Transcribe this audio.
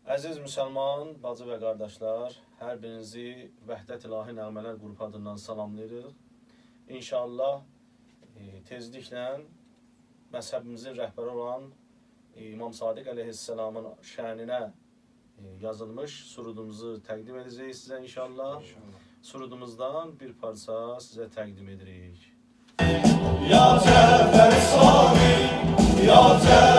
Əziz müsəlman, bacı və qardaşlar, hər birinizi Vəhdət İlahi Nəğmələr qrupu adından salamlayırıq. İnşallah tezliklə məzhəbimizin rəhbəri olan İmam Sadiq əleyhisselamın şəninə yazılmış surudumuzu təqdim edəcəyik sizə inşallah. Surudumuzdan bir parça sizə təqdim edirik. Ya Cəfər Sami, Ya Cəfər